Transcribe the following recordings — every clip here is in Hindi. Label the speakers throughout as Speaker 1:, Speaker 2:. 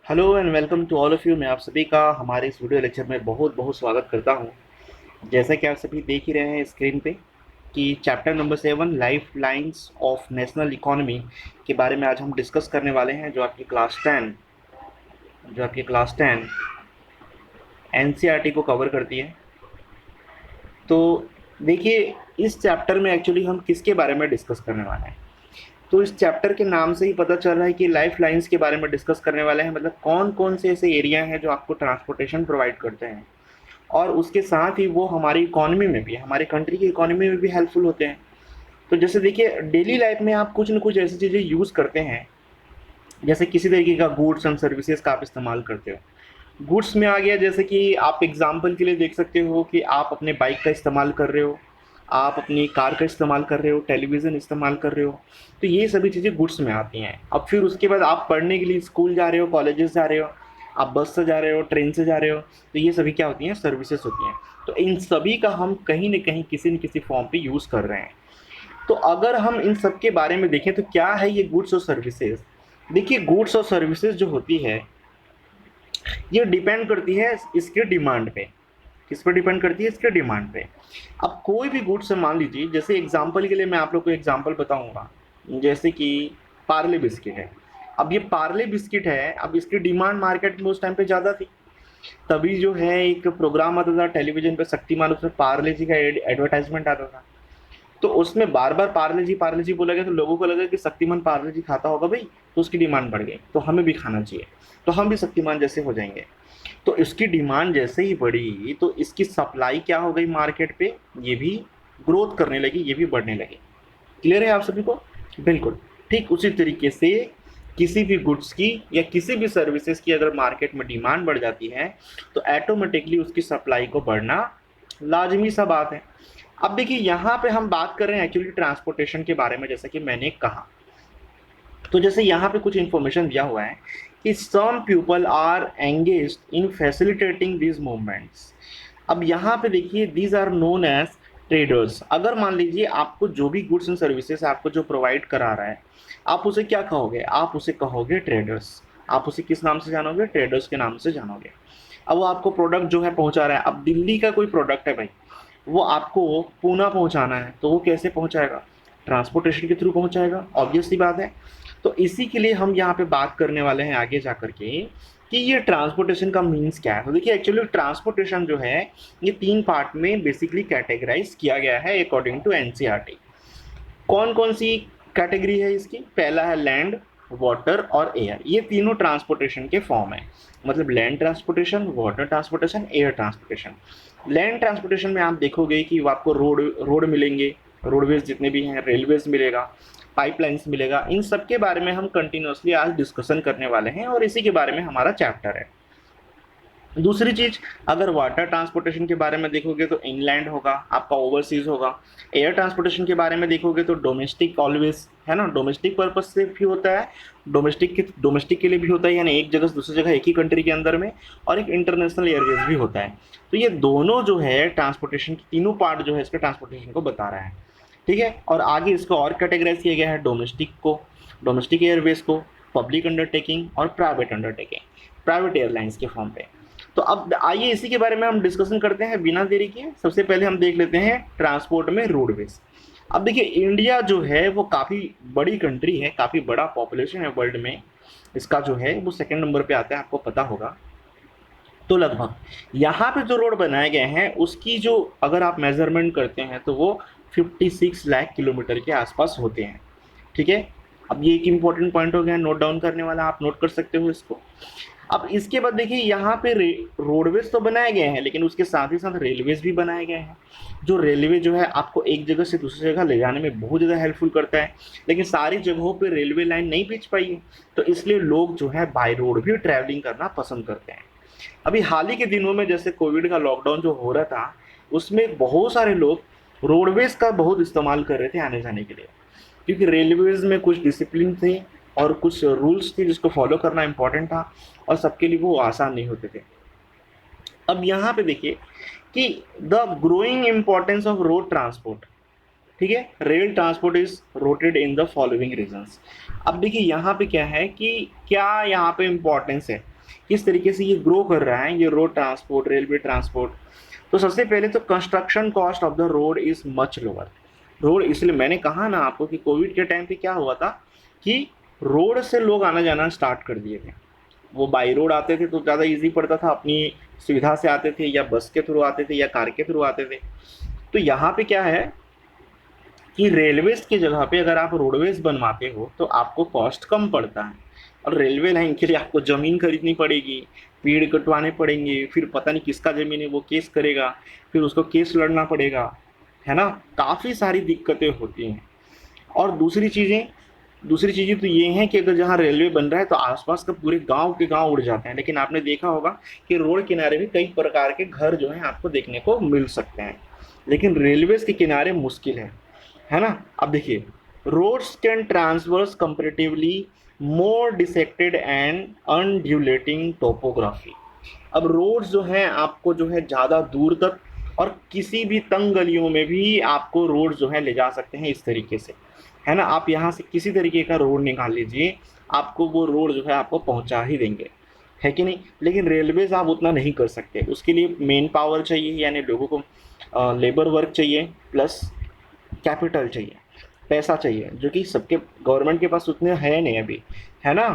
Speaker 1: Hello and welcome to all of you. मैं आप सभी का हमारे इस वीडियो लेक्चर में बहुत बहुत स्वागत करता हूं। जैसा कि आप सभी देख ही रहे हैं स्क्रीन पे कि chapter number 7 life lines of national economy के बारे में आज हम डिस्कस करने वाले हैं, जो आपकी क्लास 10 एनसीईआरटी को कवर करती है। तो देखिए, इस चैप्टर में एक्चुअली हम किसके बारे में डिस्कस करने वाले हैं। तो इस चैप्टर के नाम से ही पता चल रहा है कि लाइफ लाइंस के बारे में डिस्कस करने वाले हैं, मतलब कौन कौन से ऐसे एरिया हैं जो आपको ट्रांसपोर्टेशन प्रोवाइड करते हैं और उसके साथ ही वो हमारी इकोनॉमी में भी, हमारे कंट्री की इकोनॉमी में भी हेल्पफुल होते हैं। तो जैसे देखिए, डेली लाइफ में आप कुछ न कुछ ऐसी चीज़ें यूज़ करते हैं, जैसे किसी तरीके का गुड्स एंड सर्विसेज का आप इस्तेमाल करते हो। गुड्स में आ गया, जैसे कि आप एग्जांपल के लिए देख सकते हो कि आप अपने बाइक का इस्तेमाल कर रहे हो, आप अपनी कार का इस्तेमाल कर रहे हो, टेलीविज़न इस्तेमाल कर रहे हो। तो ये सभी चीज़ें गुड्स में आती हैं। अब फिर उसके बाद आप पढ़ने के लिए स्कूल जा रहे हो, कॉलेजेस जा रहे हो, आप बस से जा रहे हो, ट्रेन से जा रहे हो, तो ये सभी क्या होती हैं? सर्विसेज होती हैं। तो इन सभी का हम कहीं न कहीं किसी न किसी फॉर्म पे यूज़ कर रहे हैं। तो अगर हम इन सब के बारे में देखें तो क्या है ये गुड्स और सर्विसेज? देखिए, गुड्स और सर्विसेज जो होती है, ये डिपेंड करती है इसके डिमांड पे। किस पे डिपेंड करती है? इसके डिमांड पे। अब कोई भी गुड्स मान लीजिए, जैसे एग्जांपल के लिए मैं आप लोग को एग्जांपल बताऊंगा, जैसे कि पार्ले बिस्किट है। अब ये पार्ले बिस्किट है, अब इसकी डिमांड मार्केट में उस टाइम पे ज़्यादा थी। तभी जो है एक प्रोग्राम आता था टेलीविजन पे, शक्तिमान, उसमें पार्ले जी का एडवर्टाइजमेंट आता था। तो उसमें बार बार पार्ले जी बोला गया, तो लोगों को लगा कि शक्तिमान पार्ले जी खाता होगा भाई, तो उसकी डिमांड बढ़ गई, तो हमें भी खाना चाहिए, तो हम भी शक्तिमान जैसे हो जाएंगे। तो इसकी डिमांड जैसे ही बढ़ी तो इसकी सप्लाई क्या हो गई मार्केट पे, ये भी ग्रोथ करने लगी, ये भी बढ़ने लगी। क्लियर है आप सभी को? बिल्कुल। ठीक उसी तरीके से किसी भी गुड्स की या किसी भी सर्विसेज की अगर मार्केट में डिमांड बढ़ जाती है तो ऑटोमेटिकली उसकी सप्लाई को बढ़ना लाजमी सा बात है। अब देखिए, यहाँ पे हम बात कर रहे हैं एक्चुअली ट्रांसपोर्टेशन के बारे में, जैसा कि मैंने कहा। तो जैसे यहाँ पे कुछ इंफॉर्मेशन दिया हुआ है कि some people are engaged in facilitating these movements. अब यहाँ पे देखिए, these are known as traders. अगर मान लीजिए आपको जो भी गुड्स एंड सर्विसेज आपको जो प्रोवाइड करा रहा है, आप उसे क्या कहोगे? आप उसे कहोगे ट्रेडर्स। आप उसे किस नाम से जानोगे? ट्रेडर्स के नाम से जानोगे। अब वो आपको प्रोडक्ट जो है पहुंचा रहा है, अब दिल्ली का कोई प्रोडक्ट है भाई, वो आपको पूना पहुंचाना है, तो वो कैसे पहुंचाएगा? ट्रांसपोर्टेशन के थ्रू पहुंचाएगा, ऑब्वियस सी बात है। तो इसी के लिए हम यहाँ पे बात करने वाले हैं आगे जा करके कि ये ट्रांसपोर्टेशन का मीन्स क्या है। तो देखिए, एक्चुअली ट्रांसपोर्टेशन जो है ये 3 पार्ट में बेसिकली कैटेगराइज किया गया है अकॉर्डिंग टू एनसीईआरटी। कौन कौन सी कैटेगरी है इसकी? पहला है लैंड, वाटर और एयर। ये तीनों ट्रांसपोर्टेशन के फॉर्म है, मतलब land transportation, water transportation, air transportation. Land transportation में आप देखोगे कि वो आपको रोड रोड मिलेंगे, रोडवेज जितने भी हैं, रेलवेज मिलेगा, पाइपलाइंस मिलेगा। इन सब के बारे में हम कंटिन्यूसली आज डिस्कशन करने वाले हैं और इसी के बारे में हमारा चैप्टर है। दूसरी चीज, अगर वाटर ट्रांसपोर्टेशन के बारे में देखोगे तो इनलैंड होगा, आपका ओवरसीज होगा। एयर ट्रांसपोर्टेशन के बारे में देखोगे तो डोमेस्टिक ऑलवेज है ना, डोमेस्टिक पर्पज से भी होता है, डोमेस्टिक के लिए भी होता है, यानी एक जगह से दूसरी जगह एक ही कंट्री के अंदर में, और एक इंटरनेशनल एयरवेज भी होता है। तो ये दोनों जो है ट्रांसपोर्टेशन की तीनों पार्ट जो है इसके ट्रांसपोर्टेशन को बता रहा है। ठीक है, और आगे इसको और कैटेगराइज किया गया है, डोमेस्टिक को, डोमेस्टिक एयरवेज को, पब्लिक अंडरटेकिंग और प्राइवेट अंडरटेकिंग, प्राइवेट एयरलाइंस के फॉर्म पे। तो अब आइए इसी के बारे में हम डिस्कशन करते हैं बिना देरी किए। सबसे पहले हम देख लेते हैं ट्रांसपोर्ट में रोडवेज। अब देखिए, इंडिया जो है वो काफ़ी बड़ी कंट्री है, काफ़ी बड़ा पॉपुलेशन है वर्ल्ड में। इसका जो है वो सेकंड नंबर पे आता है, आपको पता होगा। तो लगभग यहाँ पे जो रोड बनाए गए हैं उसकी जो अगर आप मेजरमेंट करते हैं तो वो 56 लाख किलोमीटर के आसपास होते हैं। ठीक है, अब ये एक इम्पॉर्टेंट पॉइंट हो गया नोट डाउन करने वाला, आप नोट कर सकते हो इसको। अब इसके बाद देखिए, यहाँ पे रोडवेज तो बनाए गए हैं, लेकिन उसके साथ ही साथ रेलवेज भी बनाए गए हैं। जो रेलवे जो है आपको एक जगह से दूसरी जगह ले जाने में बहुत ज़्यादा हेल्पफुल करता है, लेकिन सारी जगहों पे रेलवे लाइन नहीं खींच पाई है, तो इसलिए लोग जो है बाय रोड भी ट्रैवलिंग करना पसंद करते हैं। अभी हाल ही के दिनों में जैसे कोविड का लॉकडाउन जो हो रहा था, उसमें बहुत सारे लोग रोडवेज का बहुत इस्तेमाल कर रहे थे आने जाने के लिए, क्योंकि रेलवेज में कुछ डिसिप्लिन थे और कुछ रूल्स थे जिसको फॉलो करना इंपॉर्टेंट था, और सबके लिए वो आसान नहीं होते थे। अब यहाँ पे देखिए कि the growing importance of road transport. ठीक है, rail transport is rooted in the following reasons. अब देखिए यहाँ पे क्या है कि क्या यहाँ पे इंपॉर्टेंस है। किस तरीके से ये ग्रो कर रहा है, ये रोड ट्रांसपोर्ट, रेलवे ट्रांसपोर्ट। तो सबसे पहले तो construction cost of the road is much lower. Road, इसलिए मैंने कहा ना आपको कि कोविड के टाइम पे क्या हुआ था कि रोड से लोग आना जाना स्टार्ट कर दिए थे। वो बाई रोड आते थे तो ज़्यादा इजी पड़ता था, अपनी सुविधा से आते थे, या बस के थ्रू आते थे, या कार के थ्रू आते थे। तो यहाँ पे क्या है कि रेलवेज की जगह पे अगर आप रोडवेज बनवाते हो तो आपको कॉस्ट कम पड़ता है, और रेलवे लाइन के लिए आपको ज़मीन खरीदनी पड़ेगी, पेड़ कटवाने पड़ेंगे, फिर पता नहीं किसका ज़मीन है वो केस करेगा, फिर उसको केस लड़ना पड़ेगा, है ना। काफ़ी सारी दिक्कतें होती हैं। और दूसरी चीज़ें तो ये हैं कि अगर जहाँ रेलवे बन रहा है तो आसपास का पूरे गांव के गांव उड़ जाते हैं, लेकिन आपने देखा होगा कि रोड किनारे भी कई प्रकार के घर जो हैं आपको देखने को मिल सकते हैं, लेकिन रेलवेज के किनारे मुश्किल है ना। अब देखिए, roads can transverse comparatively more dissected and undulating topography. अब रोड्स जो हैं आपको जो है ज़्यादा दूर तक और किसी भी तंग गलियों में भी आपको रोड जो है ले जा सकते हैं इस तरीके से, है ना। आप यहाँ से किसी तरीके का रोड निकाल लीजिए, आपको वो रोड जो है आपको पहुँचा ही देंगे, है कि नहीं। लेकिन रेलवेज आप उतना नहीं कर सकते, उसके लिए मेन पावर चाहिए, यानी लोगों को लेबर वर्क चाहिए, प्लस कैपिटल चाहिए, पैसा चाहिए, जो कि सबके गवर्नमेंट के पास उतने है नहीं अभी, है ना।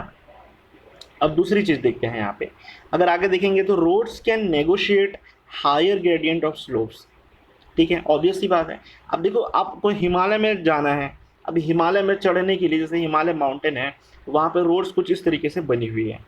Speaker 1: अब दूसरी चीज़ देखते हैं यहाँ पे, अगर आगे देखेंगे तो roads can negotiate higher gradient of slopes. ठीक है, ऑब्वियस सी बात है। अब देखो, आपको हिमालय में जाना है, अब हिमालय में चढ़ने के लिए, जैसे हिमालय माउंटेन है, वहाँ पे रोड्स कुछ इस तरीके से बनी हुई है,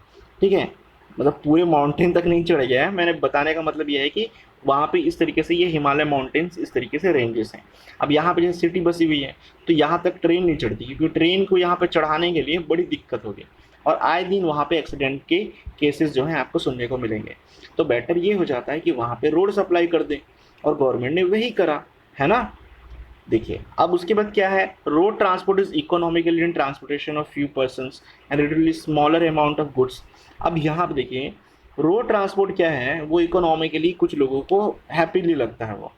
Speaker 1: ठीक है। मतलब पूरे माउंटेन तक नहीं चढ़ गया है, मैंने बताने का मतलब ये है कि वहाँ पे इस तरीके से ये हिमालय माउंटेन्स इस तरीके से रेंजेस हैं। अब यहाँ पे जैसे सिटी बसी हुई है तो यहाँ तक ट्रेन नहीं चढ़ती, क्योंकि ट्रेन को यहाँ पे चढ़ाने के लिए बड़ी दिक्कत होगी, और आए दिन वहाँ पे एक्सीडेंट के केसेस जो हैं आपको सुनने को मिलेंगे। तो बेटर ये हो जाता है कि वहाँ पे रोड सप्लाई कर दें, और गवर्नमेंट ने वही करा, है ना। देखिए, अब उसके बाद क्या है, road transport is economical in transportation of few persons and relatively smaller amount of goods. अब यहाँ पे देखिए, रोड ट्रांसपोर्ट क्या है, वो इकोनॉमिकली कुछ लोगों को हैप्पीली लगता है वो,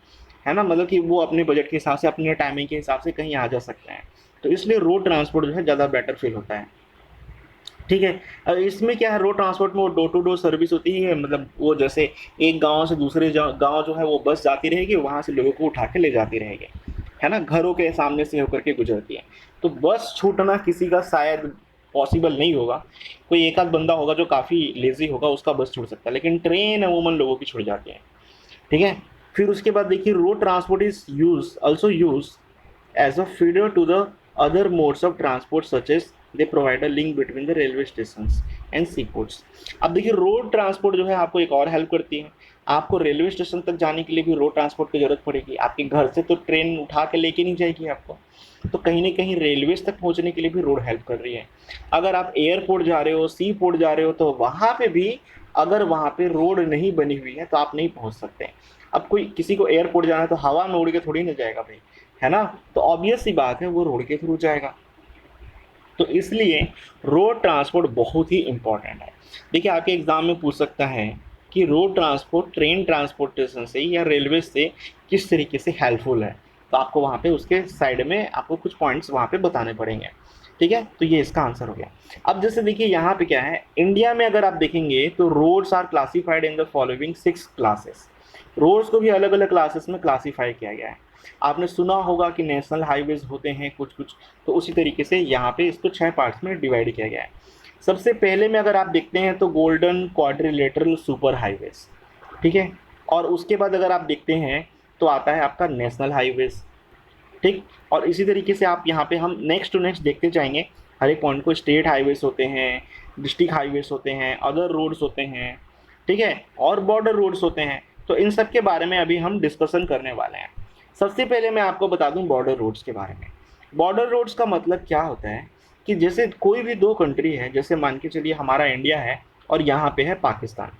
Speaker 1: है ना। मतलब कि वो अपने बजट के हिसाब से, अपने टाइमिंग के हिसाब से कहीं आ जा सकते हैं, तो इसलिए रोड ट्रांसपोर्ट जो है ज़्यादा बेटर फील होता है, ठीक है। अब इसमें क्या है, रोड ट्रांसपोर्ट में वो डोर टू डोर सर्विस होती है, मतलब वो जैसे एक गांव से दूसरे गांव जो है वो बस जाती रहेगी, वहाँ से लोगों को उठा के ले जाती रहेगी, है ना, घरों के सामने से होकर के गुजरती है। तो बस छूटना किसी का शायद पॉसिबल नहीं होगा, कोई एक आध बंदा होगा जो काफ़ी लेजी होगा, उसका बस छूट सकता है, लेकिन ट्रेन अमूमन लोगों की छूट जाती है, ठीक है। फिर उसके बाद देखिए, road transport is use as a feeder to the other modes of transport such as they provide a link between the railway stations and seaports। अब देखिए, रोड ट्रांसपोर्ट जो है आपको एक और हेल्प करती है, आपको रेलवे स्टेशन तक जाने के लिए भी रोड ट्रांसपोर्ट की जरूरत पड़ेगी, आपके घर से तो ट्रेन उठा के लेके नहीं जाएगी आपको, तो कहीं ना कहीं रेलवेज तक पहुंचने के लिए भी रोड हेल्प कर रही है। अगर आप एयरपोर्ट जा रहे हो, सी पोर्ट जा रहे हो, तो वहाँ पे भी अगर वहाँ पे रोड नहीं बनी हुई है तो आप नहीं पहुँच सकते। अब कोई किसी को एयरपोर्ट जाना है तो हवा में उड़ के थोड़ी ना जाएगा भाई, है ना। तो ऑब्वियस सी बात है, वो रोड के थ्रू जाएगा। तो इसलिए रोड ट्रांसपोर्ट बहुत ही इंपॉर्टेंट है। देखिए, आपके एग्जाम में पूछ सकता है कि रोड ट्रांसपोर्ट ट्रेन ट्रांसपोर्टेशन से या रेलवे से किस तरीके से हेल्पफुल है, तो आपको वहाँ पे उसके साइड में आपको कुछ पॉइंट्स वहाँ पे बताने पड़ेंगे, ठीक है। तो ये इसका आंसर हो गया। अब जैसे देखिए, यहाँ पे क्या है, इंडिया में अगर आप देखेंगे तो roads are classified in the following 6 classes. Roads को भी अलग अलग क्लासेस में क्लासीफाई किया गया है। आपने सुना होगा कि नेशनल हाईवेज होते हैं कुछ कुछ, तो उसी तरीके से यहाँ पे इसको 6 पार्ट्स में डिवाइड किया गया है। सबसे पहले में अगर आप देखते हैं तो गोल्डन क्वाड्रिलेटरल सुपर हाईवेज, ठीक है। और उसके बाद अगर आप देखते हैं तो आता है आपका नेशनल हाईवेज, ठीक। और इसी तरीके से आप यहाँ पे हम नेक्स्ट टू नेक्स्ट देखते जाएंगे हर एक पॉइंट को। स्टेट हाईवेज होते हैं, डिस्ट्रिक्ट हाईवेज होते हैं, अदर रोड्स होते हैं, ठीक है, और बॉर्डर रोड्स होते हैं। तो इन सब के बारे में अभी हम डिस्कशन करने वाले हैं। सबसे पहले मैं आपको बता दूं बॉर्डर रोड्स के बारे में। बॉर्डर रोड्स का मतलब क्या होता है कि जैसे कोई भी दो कंट्री है, जैसे मान के चलिए हमारा इंडिया है और यहाँ पे है पाकिस्तान,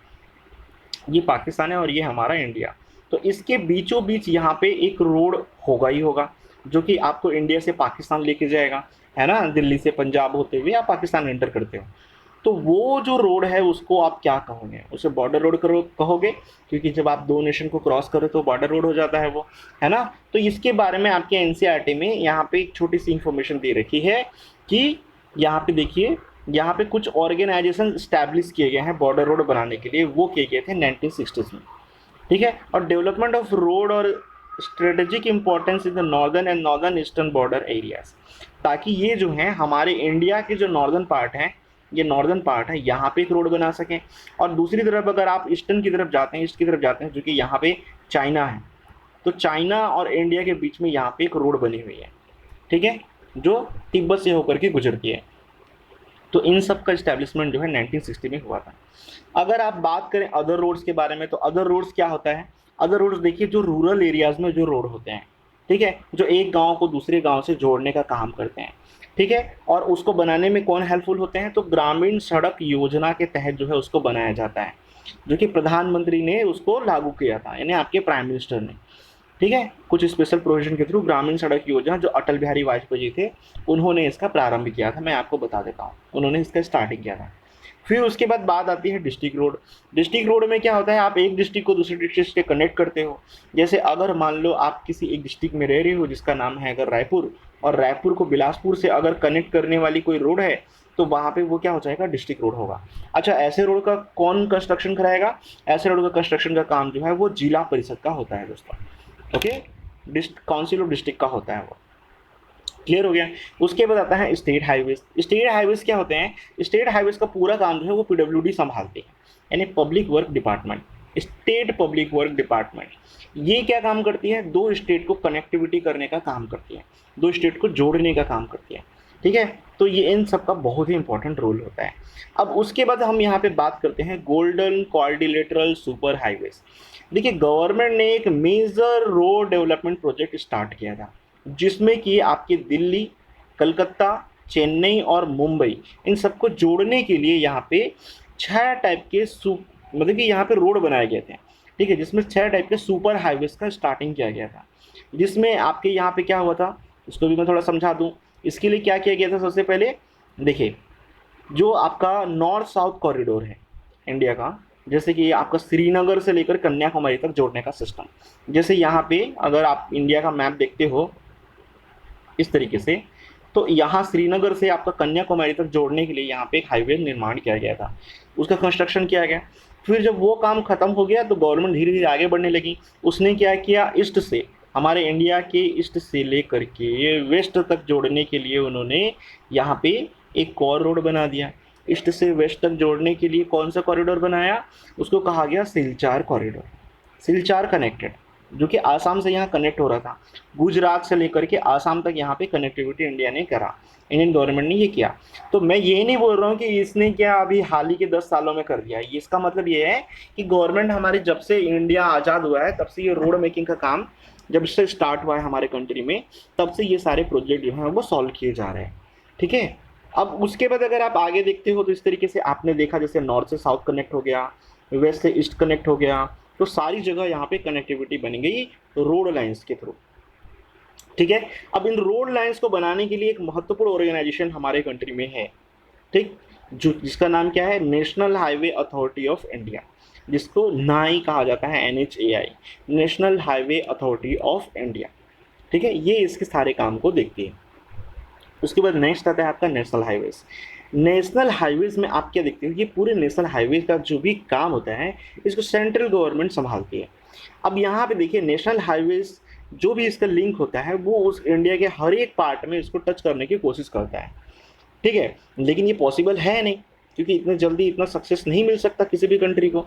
Speaker 1: ये पाकिस्तान है और ये हमारा इंडिया, तो इसके बीचों बीच यहाँ पे एक रोड होगा ही होगा, जो कि आपको इंडिया से पाकिस्तान लेके जाएगा, है ना। दिल्ली से पंजाब होते हुए आप पाकिस्तान एंटर करते हो, तो वो जो रोड है उसको आप क्या कहोगे, उसे बॉर्डर रोड कहोगे, क्योंकि जब आप दो नेशन को क्रॉस करो तो बॉर्डर रोड हो जाता है वो, है ना। तो इसके बारे में आपके एनसीईआरटी में यहाँ पे एक छोटी सी इंफॉर्मेशन दे रखी है कि यहाँ पे देखिए, यहाँ पे कुछ ऑर्गेनाइजेशन स्टैब्लिश किए गए हैं बॉर्डर रोड बनाने के लिए, वो किए गए थे 1960s में, ठीक है। और डेवलपमेंट ऑफ रोड और strategic importance in the northern and northern eastern border areas, ताकि ये जो है हमारे इंडिया के जो नॉर्दर्न पार्ट है, ये नॉर्दर्न पार्ट है, यहाँ पे एक रोड बना सकें। और दूसरी तरफ अगर आप ईस्टर्न की तरफ जाते हैं, ईस्ट की तरफ जाते हैं, जो कि यहाँ पे चाइना है, तो चाइना और इंडिया के बीच में यहाँ पे एक रोड बनी हुई है, ठीक है, जो तिब्बत से होकर के गुजरती है। तो इन सब का इस्टेब्लिशमेंट जो है 1960 में हुआ था। अगर आप बात करें अदर रोड्स के बारे में, तो अदर रोड्स क्या होता है? अदर रोड्स देखिए, जो रूरल एरियाज़ में जो रोड होते हैं, ठीक है, जो एक गांव को दूसरे गांव से जोड़ने का काम करते हैं, ठीक है। और उसको बनाने में कौन हेल्पफुल होते हैं? तो ग्रामीण सड़क योजना के तहत जो है उसको बनाया जाता है, जो कि प्रधानमंत्री ने उसको लागू किया था, यानी आपके प्राइम मिनिस्टर ने, ठीक है। कुछ स्पेशल प्रोविजन के थ्रू ग्रामीण सड़क योजना जो अटल बिहारी वाजपेयी जी थे, उन्होंने इसका प्रारंभ किया था। मैं आपको बता देता हूँ, उन्होंने इसका स्टार्टिंग किया था। फिर उसके बाद बात आती है डिस्ट्रिक्ट रोड। डिस्ट्रिक्ट रोड में क्या होता है? आप एक डिस्ट्रिक्ट को दूसरे डिस्ट्रिक्ट से कनेक्ट करते हो। जैसे अगर मान लो आप किसी एक डिस्ट्रिक्ट में रह रहे हो जिसका नाम है अगर रायपुर, और रायपुर को बिलासपुर से अगर कनेक्ट करने वाली कोई रोड है, तो वहाँ पे वो क्या हो जाएगा? डिस्ट्रिक्ट रोड होगा। अच्छा, ऐसे रोड का कौन कंस्ट्रक्शन कराएगा? ऐसे रोड का कंस्ट्रक्शन का काम जो है वो जिला परिषद का होता है दोस्तों, ओके, काउंसिल ऑफ डिस्ट्रिक्ट का होता है वो। क्लियर हो गया? उसके बाद आता है स्टेट हाईवेज। स्टेट हाईवेज क्या होते हैं? स्टेट हाईवेज का पूरा काम जो है वो पीडब्ल्यूडी संभालती है, यानी public work department, state public work department. ये क्या काम करती है? दो स्टेट को कनेक्टिविटी करने का काम करती है, दो स्टेट को जोड़ने का काम करती है, ठीक है। तो ये इन सब का बहुत ही इंपॉर्टेंट रोल होता है। अब उसके बाद हम यहाँ पे बात करते हैं गोल्डन क्वाड्रिलेटरल सुपर हाईवेज। देखिए, गवर्नमेंट ने एक major road development project start किया था, जिसमें कि आपके दिल्ली, कलकत्ता, चेन्नई और मुंबई, इन सबको जोड़ने के लिए यहाँ पे 6 टाइप के मतलब कि यहाँ पे रोड बनाए गए थे, ठीक है, जिसमें 6 टाइप के सुपर हाईवेज का स्टार्टिंग किया गया था। जिसमें आपके यहाँ पे क्या हुआ था, इसको भी मैं थोड़ा समझा दूँ। इसके लिए क्या किया गया था? सबसे पहले देखिए, जो आपका नॉर्थ साउथ कॉरिडोर है इंडिया का, जैसे कि आपका श्रीनगर से लेकर कन्याकुमारी तक जोड़ने का सिस्टम। जैसे यहाँ पे अगर आप इंडिया का मैप देखते हो इस तरीके से, तो यहाँ श्रीनगर से आपका कन्याकुमारी तक जोड़ने के लिए यहाँ पे एक हाईवे निर्माण किया गया था, उसका कंस्ट्रक्शन किया गया। फिर जब वो काम खत्म हो गया तो गवर्नमेंट धीरे धीरे आगे बढ़ने लगी। उसने क्या किया? ईस्ट से, हमारे इंडिया के ईस्ट से लेकर के वेस्ट तक जोड़ने के लिए उन्होंने यहाँ पे एक और रोड बना दिया। ईस्ट से वेस्ट तक जोड़ने के लिए कौन सा कॉरिडोर बनाया? उसको कहा गया सिलचार कॉरिडोर, सिलचार कनेक्टेड, जो कि आसाम से यहाँ कनेक्ट हो रहा था। गुजरात से लेकर के आसाम तक यहाँ पे कनेक्टिविटी इंडिया ने करा, इंडियन गवर्नमेंट ने ये किया। तो मैं ये नहीं बोल रहा हूँ कि इसने क्या अभी हाल ही के 10 सालों में कर दिया। ये इसका मतलब ये है कि गवर्नमेंट हमारी जब से इंडिया आज़ाद हुआ है तब से ये रोड मेकिंग का काम जब से स्टार्ट हुआ है हमारे कंट्री में, तब से ये सारे प्रोजेक्ट जो हैं वो सॉल्व किए जा रहे हैं, ठीक है। अब उसके बाद अगर आप आगे देखते हो तो इस तरीके से आपने देखा, जैसे नॉर्थ से साउथ कनेक्ट हो गया, वेस्ट से ईस्ट कनेक्ट हो गया, तो सारी जगह यहाँ पे कनेक्टिविटी बन गई रोड लाइंस के थ्रू, ठीक है। अब इन रोड लाइंस को बनाने के लिए एक महत्वपूर्ण ऑर्गेनाइजेशन हमारे कंट्री में है, ठीक, जो जिसका नाम क्या है? National highway authority of India, जिसको नाई कहा जाता है, NHAI, national highway authority of India, ठीक है। ये इसके सारे काम को देखती है। उसके बाद नेक्स्ट आता है आपका नेशनल हाईवेज। नेशनल हाईवेज में आप क्या देखते हो? ये पूरे नेशनल हाईवेज का जो भी काम होता है इसको सेंट्रल गवर्नमेंट संभालती है। अब यहाँ पे देखिए, नेशनल हाईवेज जो भी इसका लिंक होता है वो उस इंडिया के हर एक पार्ट में इसको टच करने की कोशिश करता है, ठीक है। लेकिन ये पॉसिबल है नहीं, क्योंकि इतने जल्दी इतना सक्सेस नहीं मिल सकता किसी भी कंट्री को।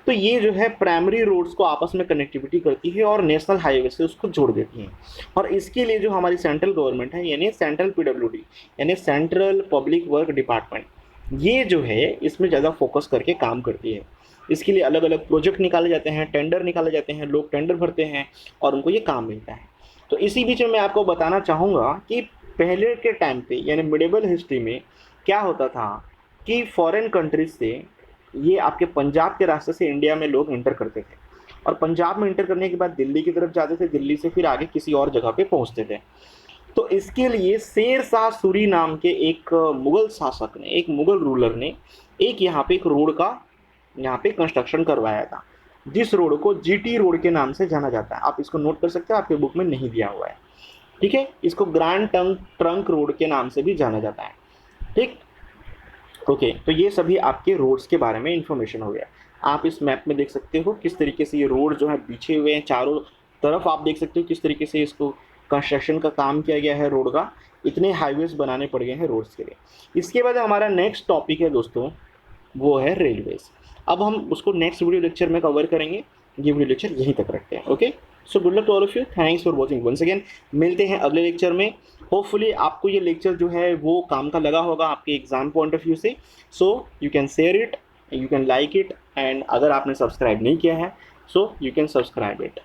Speaker 1: तो ये जो है प्राइमरी रोड्स को आपस में कनेक्टिविटी करती है और नेशनल हाईवे से उसको जोड़ देती है। और इसके लिए जो हमारी सेंट्रल गवर्नमेंट है, यानी सेंट्रल PWD, यानी सेंट्रल पब्लिक वर्क डिपार्टमेंट, ये जो है इसमें ज़्यादा फोकस करके काम करती है। इसके लिए अलग अलग प्रोजेक्ट निकाले जाते हैं, टेंडर निकाले जाते हैं, लोग टेंडर भरते हैं और उनको ये काम मिलता है। तो इसी बीच में मैं आपको बताना चाहूँगा कि पहले के टाइम पे, यानी मिडिवल हिस्ट्री में क्या होता था कि फॉरेन कंट्रीज से ये आपके पंजाब के रास्ते से इंडिया में लोग इंटर करते थे, और पंजाब में इंटर करने के बाद दिल्ली की तरफ जाते थे, दिल्ली से फिर आगे किसी और जगह पे पहुंचते थे। तो इसके लिए शेर शाह सूरी नाम के एक मुगल शासक ने, एक मुगल रूलर ने एक यहाँ पे एक रोड का यहाँ पे कंस्ट्रक्शन करवाया था, जिस रोड को GT रोड के नाम से जाना जाता है। आप इसको नोट कर सकते हो, आपके बुक में नहीं दिया हुआ है, ठीक है। इसको ग्रैंड ट्रंक रोड के नाम से भी जाना जाता है, ठीक। ओके, तो ये सभी आपके रोड्स के बारे में इंफॉर्मेशन हो गया। आप इस मैप में देख सकते हो किस तरीके से ये रोड जो है बिछे हुए हैं चारों तरफ। आप देख सकते हो किस तरीके से इसको कंस्ट्रक्शन का काम किया गया है रोड का। इतने हाईवेज बनाने पड़ गए हैं रोड्स के लिए। इसके बाद हमारा नेक्स्ट टॉपिक है दोस्तों, वो है रेलवेज। अब हम उसको नेक्स्ट वीडियो लेक्चर में कवर करेंगे। ये वीडियो लेक्चर यहीं तक रखते हैं। Okay, so good luck to all of you, thanks for watching once again. मिलते हैं अगले लेक्चर में। होपफुली आपको ये लेक्चर जो है वो काम का लगा होगा आपके एग्जाम पॉइंट ऑफ व्यू से। So you can share it, you can like it, and अगर आपने सब्सक्राइब नहीं किया है so you can subscribe it.